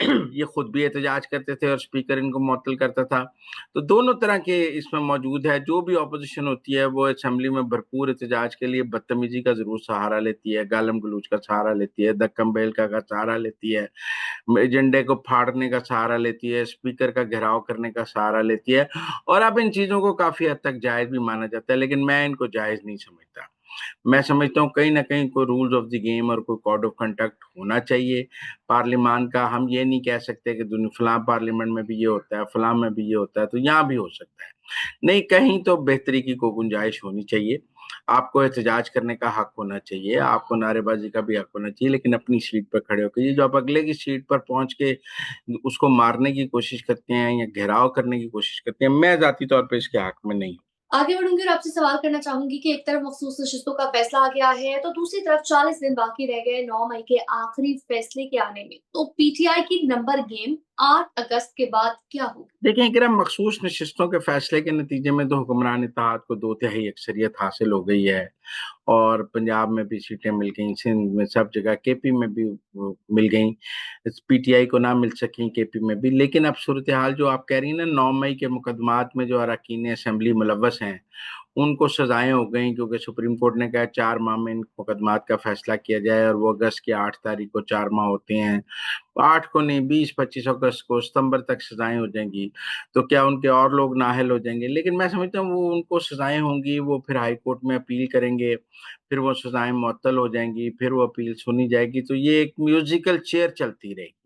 یہ خود بھی احتجاج کرتے تھے اور اسپیکر ان کو معطل کرتا تھا. تو دونوں طرح کے اس میں موجود ہے. جو بھی اپوزیشن ہوتی ہے وہ اسمبلی میں بھرپور احتجاج کے لیے بدتمیزی کا ضرور سہارا لیتی ہے, گالم گلوچ کا سہارا لیتی ہے, دکم بیلکا کا سہارا لیتی ہے, ایجنڈے کو پھاڑنے کا سہارا لیتی ہے, اسپیکر کا گھیراؤ کرنے کا سہارا لیتی ہے. اور اب ان چیزوں کو کافی حد تک جائز بھی مانا جاتا ہے, لیکن میں ان کو جائز نہیں سمجھتا. میں سمجھتا ہوں کہیں نہ کہیں کوئی رولز آف دی گیم اور کوئی کوڈ آف کنڈکٹ ہونا چاہیے پارلیمان کا. ہم یہ نہیں کہہ سکتے کہ فلاں پارلیمنٹ میں بھی یہ ہوتا ہے, فلاں میں بھی یہ ہوتا ہے, تو یہاں بھی ہو سکتا ہے. نہیں, کہیں تو بہتری کی کوئی گنجائش ہونی چاہیے. آپ کو احتجاج کرنے کا حق ہونا چاہیے, آپ کو نعرے بازی کا بھی حق ہونا چاہیے, لیکن اپنی سیٹ پر کھڑے ہو کے. یہ جو آپ اگلے کی سیٹ پر پہنچ کے اس کو مارنے کی کوشش کرتے ہیں یا گھیراؤ کرنے کی کوشش کرتے ہیں, میں ذاتی طور پہ اس کے حق میں نہیں ہوں. آگے بڑھوں گی اور آپ سے سوال کرنا چاہوں گی کہ ایک طرف مخصوص نشستوں کا فیصلہ آ گیا ہے تو دوسری طرف 40 دن باقی رہ گئے 9 مئی کے آخری فیصلے کے آنے میں, تو پی ٹی آئی کی نمبر گیم 8 اگست کے بعد کیا ہوگی؟ دیکھیں اگر مخصوص نشستوں کے فیصلے کے نتیجے میں تو حکمران اتحاد کو 2/3 اکثریت حاصل ہو گئی ہے, اور پنجاب میں بھی سیٹیں مل گئیں, سندھ میں, سب جگہ, کے پی میں بھی مل گئیں. پی ٹی آئی کو نہ مل سکیں کے پی میں بھی. لیکن اب صورتحال جو آپ کہہ رہی ہیں نا, 9 مئی کے مقدمات میں جو اراکین اسمبلی ملوث ہیں ان کو سزائیں ہو گئیں, کیونکہ سپریم کورٹ نے کہا 4 ماہ میں ان مقدمات کا فیصلہ کیا جائے, اور وہ اگست کی 8 تاریخ کو 4 ماہ ہوتے ہیں. 8 کو نہیں, 20-25 اگست کو, ستمبر تک سزائیں ہو جائیں گی. تو کیا ان کے اور لوگ نااہل ہو جائیں گے؟ لیکن میں سمجھتا ہوں وہ ان کو سزائیں ہوں گی, وہ پھر ہائی کورٹ میں اپیل کریں گے, پھر وہ سزائیں معطل ہو جائیں گی, پھر وہ اپیل سنی جائے گی. تو یہ ایک میوزیکل چیئر چلتی رہے گی.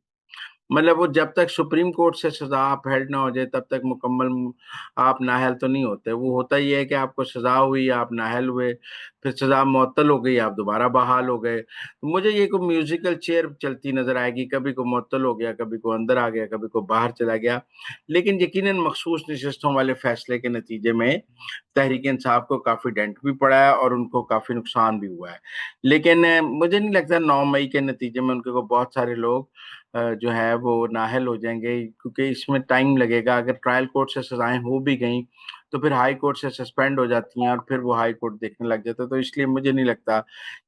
مطلب وہ جب تک سپریم کورٹ سے سزا آپ ہیلڈ نہ ہو جائے تب تک مکمل آپ نااہل تو نہیں ہوتے. وہ ہوتا یہ ہے کہ آپ کو سزا ہوئی, آپ نااہل ہوئے, پھر سزا معطل ہو گئی, آپ دوبارہ بحال ہو گئے. مجھے یہ کوئی میوزیکل چیئر چلتی نظر آئے گی, کبھی کو معطل ہو گیا, کبھی کو اندر آ گیا, کبھی کو باہر چلا گیا. لیکن یقیناً مخصوص نشستوں والے فیصلے کے نتیجے میں تحریک انصاف کو کافی ڈینٹ بھی پڑا ہے اور ان کو کافی نقصان بھی ہوا ہے. لیکن مجھے نہیں لگتا 9 مئی کے نتیجے میں ان کو بہت سارے لوگ جو ہے وہ نااہل ہو جائیں گے, کیونکہ اس میں ٹائم لگے گا. اگر ٹرائل کورٹ سے سزائیں ہو بھی گئیں تو پھر ہائی کورٹ سے سسپینڈ ہو جاتی ہیں, اور پھر وہ ہائی کورٹ دیکھنے لگ جاتا ہے. تو اس لیے مجھے نہیں لگتا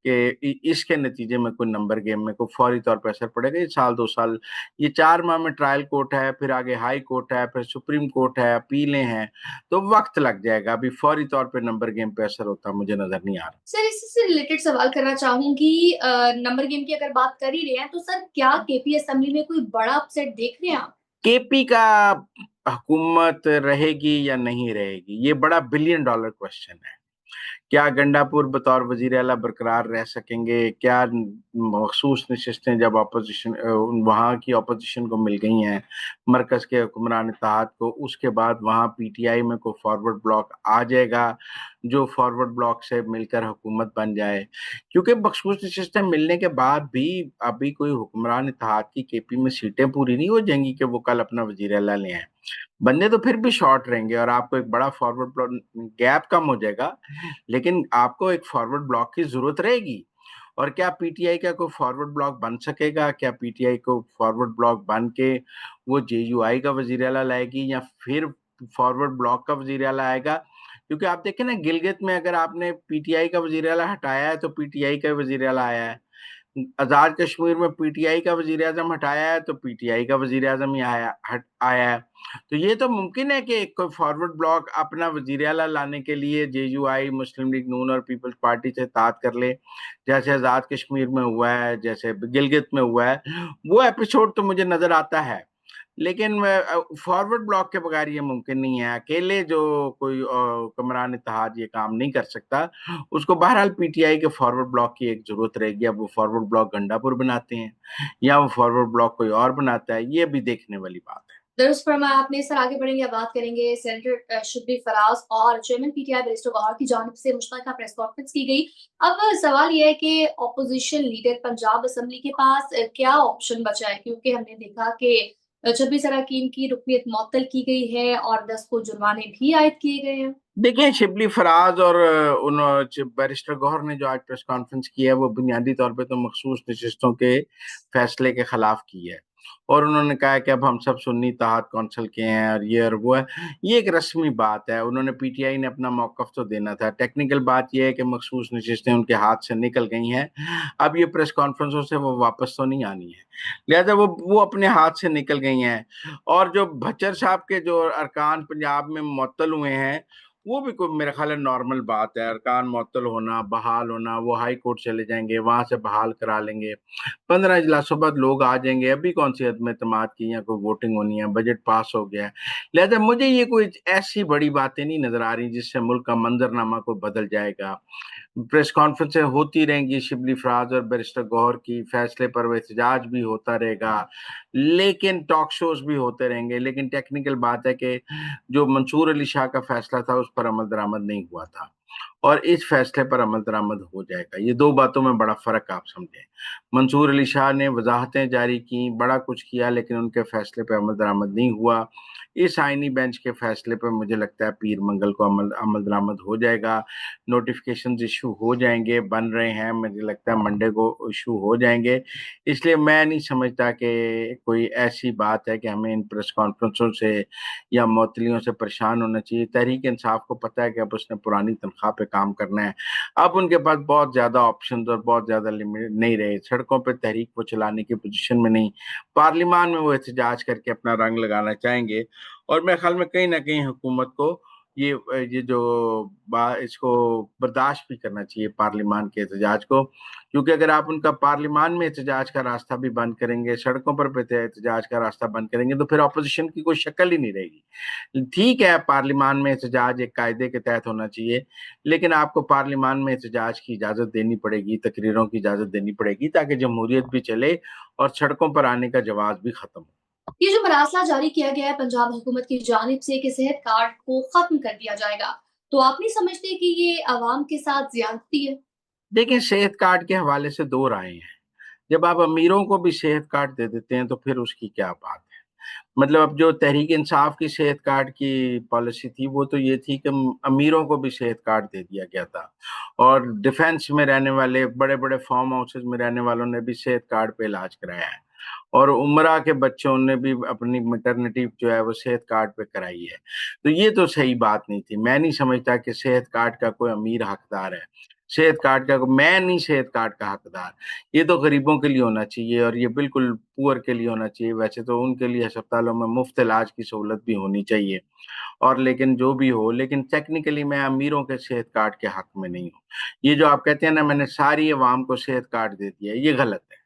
کہ اس کے نتیجے میں کوئی نمبر گیم میں کوئی فوری طور پر اثر پڑے گا. یہ 1-2 سال, یہ 4 ماہ میں ٹرائل کورٹ ہے, پھر آگے ہائی کورٹ ہے, پھر سپریم کورٹ ہے, اپیلیں ہیں, تو وقت لگ جائے گا. ابھی فوری طور پہ نمبر گیم پہ اثر ہوتا مجھے نظر نہیں آ رہا. سر اسی سے ریلیٹڈ سوال کرنا چاہوں گی, نمبر گیم کی اگر بات کر ہی رہے ہیں تو سر کیا کے پی اسمبلی میں کوئی بڑا اپسیٹ دیکھ رہے ہیں آپ؟ کے پی کا حکومت رہے گی یا نہیں رہے گی, یہ بڑا $1 بلین کوشچن ہے. کیا گنڈا پور بطور وزیر اعلیٰ برقرار رہ سکیں گے؟ کیا مخصوص نشستیں جب اپوزیشن وہاں کی اپوزیشن کو مل گئی ہیں, مرکز کے حکمران اتحاد کو, اس کے بعد وہاں پی ٹی آئی میں کوئی فارورڈ بلاک آ جائے گا جو فارورڈ بلاک سے مل کر حکومت بن جائے؟ کیونکہ مخصوص نشستیں ملنے کے بعد بھی ابھی کوئی حکمران اتحاد کی کے پی میں سیٹیں پوری نہیں ہو جائیں گی کہ وہ کل اپنا وزیر اعلیٰ لے آئیں. بندے تو پھر بھی شارٹ رہیں گے, اور آپ کو ایک بڑا فارورڈ گیپ کم ہو جائے گا, لیکن آپ کو ایک فارورڈ بلاک کی ضرورت رہے گی. اور کیا پی ٹی آئی کا کوئی فارورڈ بلاک بن سکے گا؟ کیا پی ٹی آئی کو فارورڈ بلاک بن کے وہ جے یو آئی کا وزیر اعلیٰ لائے گی, یا پھر فارورڈ بلاک کا وزیر اعلیٰ آئے گا؟ کیونکہ آپ دیکھیں نا, گلگت میں اگر آپ نے پی ٹی آئی کا وزیر اعلیٰ ہٹایا ہے تو پی ٹی آئی کا وزیر اعلیٰ آیا ہے. آزاد کشمیر میں پی ٹی آئی کا وزیر اعظم ہٹایا ہے تو پی ٹی آئی کا وزیر اعظم ہی آیا ہے. تو یہ تو ممکن ہے کہ ایک فارورڈ بلاک اپنا وزیر اعلیٰ لانے کے لیے جے یو آئی, مسلم لیگ نون اور پیپلز پارٹی سے اتحاد کر لے, جیسے آزاد کشمیر میں ہوا ہے, جیسے گلگت میں ہوا ہے. وہ ایپیسوڈ تو مجھے نظر آتا ہے, لیکن فارورڈ بلاک کے بغیر یہ ممکن نہیں ہے. اکیلے جو کوئی حکمران اتحاد یہ کام نہیں کر سکتا, اس کو بہرحال پی ٹی آئی کے فارورڈ بلاک کی ایک ضرورت رہے گی. اب وہ فارورڈ بلاک گنڈا پور بناتے ہیں یا وہ فارورڈ بلاک کوئی اور بناتا ہے, یہ بھی دیکھنے والی بات ہے. درست فرمایا آپ نے. سر آگے بڑھیں گے, بات کریں گے سینیٹر شبلی فراز اور chairman P T I barrister Gohar کی جانب سے مشترکہ پریس کانفرنس کی گئی. اب سوال یہ ہے کہ اپوزیشن لیڈر پنجاب اسمبلی کے پاس کیا آپشن بچا ہے, کیونکہ ہم نے دیکھا کہ 26 اراکین کی رکنیت معطل کی گئی ہے اور 10 کو جرمانے بھی عائد کیے گئے ہیں. دیکھیں, شبلی فراز اور بیرسٹر گوہر نے جو آج پریس کانفرنس کی ہے وہ بنیادی طور پہ تو مخصوص نشستوں کے فیصلے کے خلاف کی ہے. اور انہوں نے کہا کہ اب ہم سب سنی اتحاد کونسل کے ہیں اور یہ اور وہ ہے. یہ ایک رسمی بات ہے. انہوں نے پی ٹی آئی نے اپنا موقف تو دینا تھا. ٹیکنیکل بات یہ ہے کہ مخصوص نشستیں ان کے ہاتھ سے نکل گئی ہیں. اب یہ پریس کانفرنسوں سے وہ واپس تو نہیں آنی ہے, لہذا وہ اپنے ہاتھ سے نکل گئی ہیں. اور جو بھچر صاحب کے جو ارکان پنجاب میں معطل ہوئے ہیں, وہ بھی کوئی میرا خیال ہے نارمل بات ہے. ارکان معطل ہونا, بحال ہونا, وہ ہائی کورٹ چلے جائیں گے, وہاں سے بحال کرا لیں گے. 15 اجلاسوں بعد لوگ آ جائیں گے. ابھی کون سی عدم اعتماد کی یا کوئی ووٹنگ ہونی ہے, بجٹ پاس ہو گیا ہے. لہذا مجھے یہ کوئی ایسی بڑی باتیں نہیں نظر آ رہی جس سے ملک کا منظرنامہ کو بدل جائے گا. پریس کانفرنسیں ہوتی رہیں گی شبلی فراز اور بیرسٹر گوہر کی فیصلے پر وہ احتجاج بھی ہوتا رہے گا, لیکن ٹاک شوز بھی ہوتے رہیں گے. لیکن ٹیکنیکل بات ہے کہ جو منصور علی شاہ کا فیصلہ تھا اس پر عمل درآمد نہیں ہوا تھا, اور اس فیصلے پر عمل درآمد ہو جائے گا. یہ دو باتوں میں بڑا فرق آپ سمجھیں. منصور علی شاہ نے وضاحتیں جاری کی, بڑا کچھ کیا, لیکن ان کے فیصلے پہ عمل درآمد نہیں ہوا. اس آئینی بینچ کے فیصلے پہ مجھے لگتا ہے پیر منگل کو عمل درآمد ہو جائے گا. نوٹیفیکیشنز ایشو ہو جائیں گے, بن رہے ہیں, مجھے لگتا ہے منڈے کو ایشو ہو جائیں گے. اس لیے میں نہیں سمجھتا کہ کوئی ایسی بات ہے کہ ہمیں ان پریس کانفرنسوں سے یا معطلیوں سے پریشان ہونا چاہیے. تحریک انصاف کو پتہ ہے کہ اب اس نے پرانی تنخواہ پہ کام کرنا ہے. اب ان کے پاس بہت زیادہ آپشنز اور بہت زیادہ لمٹ نہیں رہے. سڑکوں پہ تحریک کو چلانے کی پوزیشن میں نہیں, پارلیمان میں وہ احتجاج کر کے اپنا رنگ لگانا چاہیں گے. اور میرے خیال میں کہیں نہ کہیں حکومت کو یہ جو اس کو برداشت بھی کرنا چاہیے پارلیمان کے احتجاج کو, کیونکہ اگر آپ ان کا پارلیمان میں احتجاج کا راستہ بھی بند کریں گے, سڑکوں پر احتجاج کا راستہ بند کریں گے, تو پھر اپوزیشن کی کوئی شکل ہی نہیں رہے گی. ٹھیک ہے, پارلیمان میں احتجاج ایک قاعدے کے تحت ہونا چاہیے, لیکن آپ کو پارلیمان میں احتجاج کی اجازت دینی پڑے گی, تقریروں کی اجازت دینی پڑے گی, تاکہ جمہوریت بھی چلے اور سڑکوں پر آنے کا جواز بھی ختم ہو. یہ جو مراسلہ جاری کیا گیا ہے پنجاب حکومت کی جانب سے کہ صحت کارڈ کو ختم کر دیا جائے گا, تو آپ نہیں سمجھتے کہ یہ عوام کے ساتھ زیادتی ہے؟ دیکھیں, صحت کارڈ کے حوالے سے دو رائے ہیں. جب آپ امیروں کو بھی صحت کارڈ دے دیتے ہیں تو پھر اس کی کیا بات ہے. مطلب اب جو تحریک انصاف کی صحت کارڈ کی پالیسی تھی وہ تو یہ تھی کہ امیروں کو بھی صحت کارڈ دے دیا گیا تھا, اور ڈیفینس میں رہنے والے, بڑے بڑے فارم ہاؤسز میں رہنے والوں نے بھی صحت کارڈ پہ علاج کرایا ہے, اور عمرہ کے بچوں نے بھی اپنی میٹرنٹی جو ہے وہ صحت کارڈ پہ کرائی ہے. تو یہ تو صحیح بات نہیں تھی. میں نہیں سمجھتا کہ صحت کارڈ کا کوئی امیر حقدار ہے. صحت کارڈ کا میں نہیں صحت کارڈ کا حقدار. یہ تو غریبوں کے لیے ہونا چاہیے, اور یہ بالکل پور کے لیے ہونا چاہیے. ویسے تو ان کے لیے ہسپتالوں میں مفت علاج کی سہولت بھی ہونی چاہیے, اور لیکن جو بھی ہو, لیکن ٹیکنیکلی میں امیروں کے صحت کارڈ کے حق میں نہیں ہوں. یہ جو آپ کہتے ہیں نا میں نے ساری عوام کو صحت کارڈ دے دیا, یہ غلط ہے.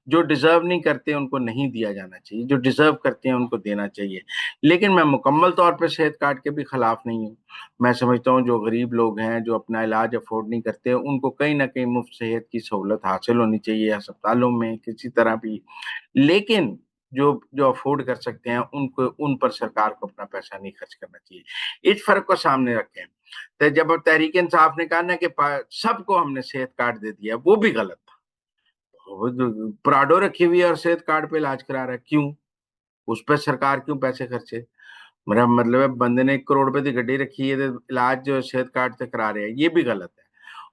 جو ڈیزرو نہیں کرتے ان کو نہیں دیا جانا چاہیے, جو ڈیزرو کرتے ہیں ان کو دینا چاہیے. لیکن میں مکمل طور پہ صحت کارڈ کے بھی خلاف نہیں ہوں. میں سمجھتا ہوں جو غریب لوگ ہیں, جو اپنا علاج افورڈ نہیں کرتے, ان کو کہیں نہ کہیں مفت صحت کی سہولت حاصل ہونی چاہیے, ہسپتالوں میں کسی طرح بھی. لیکن جو افورڈ کر سکتے ہیں ان پر سرکار کو اپنا پیسہ نہیں خرچ کرنا چاہیے. اس فرق کو سامنے رکھیں. تو جب تحریک انصاف نے کہا نا کہ سب کو ہم نے صحت کارڈ دے دیا, وہ بھی غلط تھا. پراڈو رکھی ہوئی ہے اور صحت کارڈ پہ علاج کرا رہا ہے, کیوں؟ اس پہ سرکار کیوں پیسے خرچے؟ میرا مطلب ہے بندے نے 1 کروڑ روپے کی گڈی رکھی ہے, علاج جو صحت کارڈ سے کرا رہے ہیں, یہ بھی غلط ہے.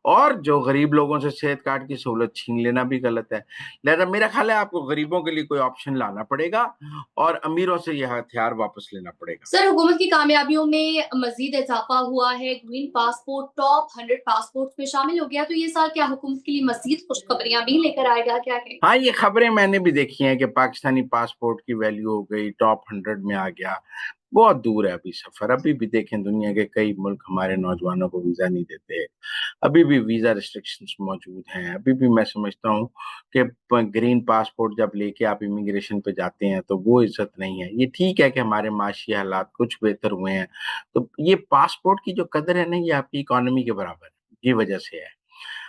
اور جو غریب لوگوں سے صحت کارڈ کی سہولت چھین لینا بھی غلط ہے. لہذا میرا خیال ہے آپ کو غریبوں کے لیے کوئی آپشن لانا پڑے گا, اور امیروں سے یہ ہتھیار واپس لینا پڑے گا. سر, حکومت کی کامیابیوں میں مزید اضافہ ہوا ہے. گرین پاسپورٹ ٹاپ 100 پاسپورٹ میں شامل ہو گیا, تو یہ سال کیا حکومت کے لیے مزید خوشخبریاں بھی لے کر آئے گا کیا کہ؟ ہاں, یہ خبریں میں نے بھی دیکھی ہیں کہ پاکستانی پاسپورٹ کی ویلیو ہو گئی, ٹاپ 100 میں آ گیا. بہت دور ہے ابھی سفر. ابھی بھی دیکھیں دنیا کے کئی ملک ہمارے نوجوانوں کو ویزا نہیں دیتے, ابھی بھی ویزا ریسٹرکشنز موجود ہیں. ابھی بھی میں سمجھتا ہوں کہ گرین پاسپورٹ جب لے کے آپ امیگریشن پہ جاتے ہیں تو وہ عزت نہیں ہے. یہ ٹھیک ہے کہ ہمارے معاشی حالات کچھ بہتر ہوئے ہیں, تو یہ پاسپورٹ کی جو قدر ہے نا, یہ آپ کی اکانومی کے برابر ہے, یہ وجہ سے ہے.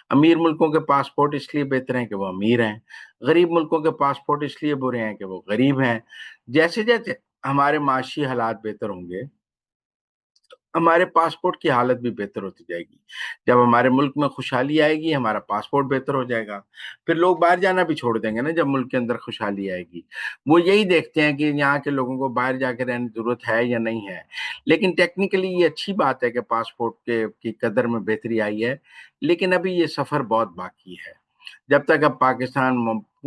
امیر ملکوں کے پاسپورٹ اس لیے بہتر ہیں کہ وہ امیر ہیں, غریب ملکوں کے پاسپورٹ اس لیے برے ہیں کہ وہ غریب ہیں. جیسے جیسے ہمارے معاشی حالات بہتر ہوں گے, ہمارے پاسپورٹ کی حالت بھی بہتر ہوتی جائے گی. جب ہمارے ملک میں خوشحالی آئے گی, ہمارا پاسپورٹ بہتر ہو جائے گا, پھر لوگ باہر جانا بھی چھوڑ دیں گے نا. جب ملک کے اندر خوشحالی آئے گی, وہ یہی دیکھتے ہیں کہ یہاں کے لوگوں کو باہر جا کے رہنے کی ضرورت ہے یا نہیں ہے. لیکن ٹیکنیکلی یہ اچھی بات ہے کہ پاسپورٹ کی قدر میں بہتری آئی ہے, لیکن ابھی یہ سفر بہت باقی ہے. جب تک اب پاکستان